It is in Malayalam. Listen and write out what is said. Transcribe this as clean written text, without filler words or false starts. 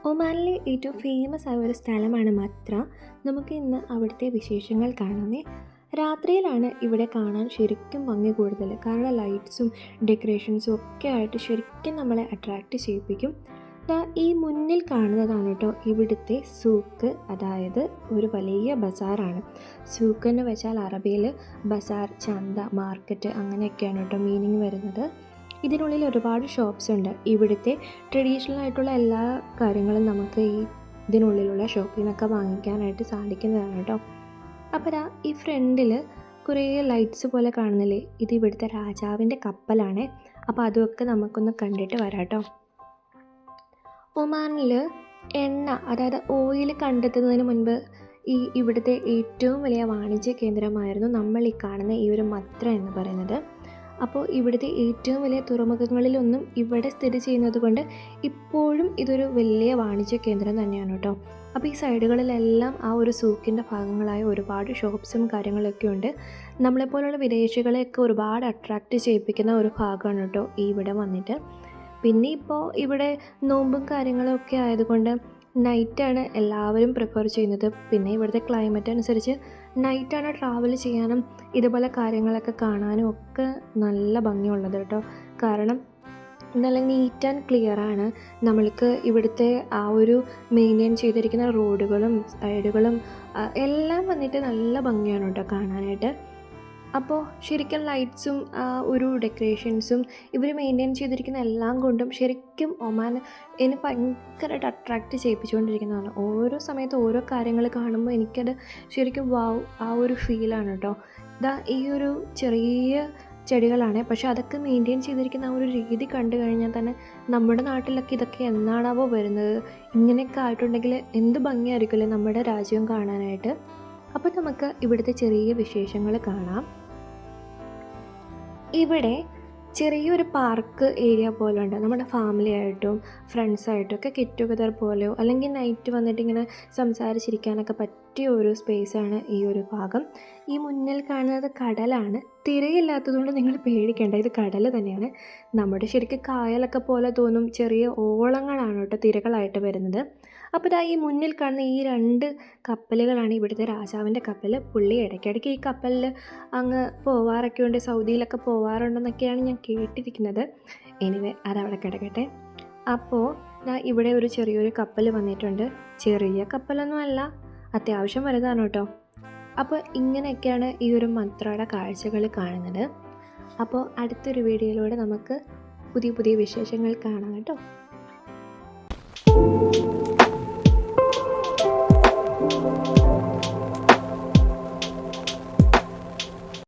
ഒമാനിലെ ഏറ്റവും ഫേമസ് ആയ ഒരു സ്ഥലമാണ് മത്ര. നമുക്ക് ഇന്ന് അവിടുത്തെ വിശേഷങ്ങൾ കാണാമേ. രാത്രിയിലാണ് ഇവിടെ കാണാൻ ശരിക്കും ഭംഗി കൂടുതൽ. കാരണം ലൈറ്റ്സും ഡെക്കറേഷൻസും ഒക്കെ ആയിട്ട് ശരിക്കും നമ്മളെ അട്രാക്റ്റ് ചെയ്യിപ്പിക്കും. ഈ മുന്നിൽ കാണുന്നതാണ് കേട്ടോ ഇവിടുത്തെ സൂക്ക്, അതായത് ഒരു വലിയ ബസാറാണ്. സൂക്ക് എന്ന് വെച്ചാൽ അറബിയിൽ ബസാർ, ചന്ത, മാർക്കറ്റ് അങ്ങനെയൊക്കെയാണ് കേട്ടോ മീനിങ് വരുന്നത്. ഇതിനുള്ളിൽ ഒരുപാട് ഷോപ്സ് ഉണ്ട്. ഇവിടുത്തെ ട്രഡീഷണൽ ആയിട്ടുള്ള എല്ലാ കാര്യങ്ങളും നമുക്ക് ഇതിനുള്ളിലുള്ള ഷോപ്പിൽ നിന്നൊക്കെ വാങ്ങിക്കാനായിട്ട് സാധിക്കുന്നതാണ് കേട്ടോ. അപ്പോൾ ഈ ഫ്രണ്ടിൽ കുറേ ലൈറ്റ്സ് പോലെ കാണുന്നില്ലേ, ഇത് ഇവിടുത്തെ രാജാവിൻ്റെ കപ്പലാണ്. അപ്പോൾ അതൊക്കെ നമുക്കൊന്ന് കണ്ടിട്ട് വരാം കേട്ടോ. ഒമാനിൽ എണ്ണ, അതായത് ഓയിൽ കണ്ടെത്തുന്നതിന് മുൻപ് ഇവിടുത്തെ ഏറ്റവും വലിയ വാണിജ്യ കേന്ദ്രമായിരുന്നു നമ്മൾ ഈ കാണുന്ന ഈ ഒരു മത്ര എന്ന് പറയുന്നത്. അപ്പോൾ ഇവിടുത്തെ ഏറ്റവും വലിയ തുറമുഖങ്ങളിലൊന്നും ഇവിടെ സ്ഥിതി ചെയ്യുന്നത് കൊണ്ട് ഇപ്പോഴും ഇതൊരു വലിയ വാണിജ്യ കേന്ദ്രം തന്നെയാണ് കേട്ടോ. അപ്പോൾ ഈ സൈഡുകളിലെല്ലാം ആ ഒരു സൂക്കിൻ്റെ ഭാഗങ്ങളായ ഒരുപാട് ഷോപ്സും കാര്യങ്ങളൊക്കെ ഉണ്ട്. നമ്മളെപ്പോലുള്ള വിദേശികളെയൊക്കെ ഒരുപാട് അട്രാക്റ്റ് ചെയ്യിപ്പിക്കുന്ന ഒരു ഭാഗമാണ് കേട്ടോ ഇവിടെ വന്നിട്ട്. പിന്നെ ഇപ്പോൾ ഇവിടെ നോമ്പും കാര്യങ്ങളൊക്കെ ആയതുകൊണ്ട് നൈറ്റാണ് എല്ലാവരും പ്രിഫർ ചെയ്യുന്നത്. പിന്നെ ഇവിടുത്തെ ക്ലൈമറ്റ് അനുസരിച്ച് നൈറ്റാണ് ട്രാവൽ ചെയ്യാനും ഇതുപോലെ കാര്യങ്ങളൊക്കെ കാണാനും ഒക്കെ നല്ല ഭംഗിയുള്ളത് കേട്ടോ. കാരണം നല്ല നീറ്റ് ആൻഡ് ക്ലിയറാണ്. നമ്മൾക്ക് ഇവിടുത്തെ ആ ഒരു മെയിൻറ്റെയിൻ ചെയ്തിരിക്കുന്ന റോഡുകളും സൈഡുകളും എല്ലാം വന്നിട്ട് നല്ല ഭംഗിയാണ് കേട്ടോ കാണാനായിട്ട്. അപ്പോൾ ശരിക്കും ലൈറ്റ്സും ഒരു ഡെക്കറേഷൻസും ഇവർ മെയിൻറ്റെയിൻ ചെയ്തിരിക്കുന്ന എല്ലാം കൊണ്ടും ശരിക്കും ഒമാൻ എന്നെ ഭയങ്കരമായിട്ട് അട്രാക്റ്റ് ചെയ്യിപ്പിച്ചുകൊണ്ടിരിക്കുന്നതാണ്. ഓരോ സമയത്ത് ഓരോ കാര്യങ്ങൾ കാണുമ്പോൾ എനിക്കത് ശരിക്കും വാവ്, ആ ഒരു ഫീലാണ് കേട്ടോ. ഈ ഒരു ചെറിയ ചെടികളാണ്, പക്ഷേ അതൊക്കെ മെയിൻറ്റെയിൻ ചെയ്തിരിക്കുന്ന ആ ഒരു രീതി കണ്ടു കഴിഞ്ഞാൽ തന്നെ നമ്മുടെ നാട്ടിലൊക്കെ ഇതൊക്കെ എന്നാണാവോ വരുന്നത്, ഇങ്ങനെയൊക്കെ ആയിട്ടുണ്ടെങ്കിൽ എന്ത് ഭംഗിയായിരിക്കുമല്ലേ നമ്മുടെ രാജ്യം കാണാനായിട്ട്. അപ്പോൾ നമുക്ക് ഇവിടുത്തെ ചെറിയ വിശേഷങ്ങൾ കാണാം. ഇവിടെ ചെറിയൊരു പാർക്ക് ഏരിയ പോലെ ഉണ്ട്. നമ്മുടെ ഫാമിലി ആയിട്ടും ഫ്രണ്ട്സായിട്ടും ഒക്കെ ഗെറ്റ് ടുഗദർ പോലെയോ അല്ലെങ്കിൽ നൈറ്റ് വന്നിട്ട് ഇങ്ങനെ സംസാരിച്ചിരിക്കാനൊക്കെ പറ്റിയ ഒരു സ്പേസാണ് ഈ ഒരു ഭാഗം. ഈ മുന്നിൽ കാണുന്നത് കടലാണ്. തിരയില്ലാത്തതുകൊണ്ട് നിങ്ങൾ പേടിക്കേണ്ട, ഇത് കടൽ തന്നെയാണ്. നമ്മുടെ ശരിക്കും കായലൊക്കെ പോലെ തോന്നും, ചെറിയ ഓളങ്ങളാണ് കേട്ടോ തിരകളായിട്ട് വരുന്നത്. അപ്പോൾ ഈ മുന്നിൽ കാണുന്ന ഈ 2 കപ്പലുകളാണ് ഇവിടുത്തെ രാജാവിൻ്റെ കപ്പൽ. പുള്ളി ഇടയ്ക്കിടയ്ക്ക് ഈ കപ്പലിൽ അങ്ങ് പോവാറൊക്കെ ഉണ്ട്, സൗദിയിലൊക്കെ പോവാറുണ്ടെന്നൊക്കെയാണ് ഞാൻ കേട്ടിരിക്കുന്നത്. എനിവേ അതവിടെ കിടക്കട്ടെ. അപ്പോൾ ഇവിടെ ഒരു ചെറിയൊരു കപ്പൽ വന്നിട്ടുണ്ട്. ചെറിയ കപ്പലൊന്നും അല്ല, അത്യാവശ്യം വലുതാണ് കേട്ടോ. അപ്പോൾ ഇങ്ങനെയൊക്കെയാണ് ഈ ഒരു മത്രയുടെ കാഴ്ചകൾ കാണുന്നത്. അപ്പോൾ അടുത്തൊരു വീഡിയോയിലൂടെ നമുക്ക് പുതിയ പുതിയ വിശേഷങ്ങൾ കാണാം കേട്ടോ.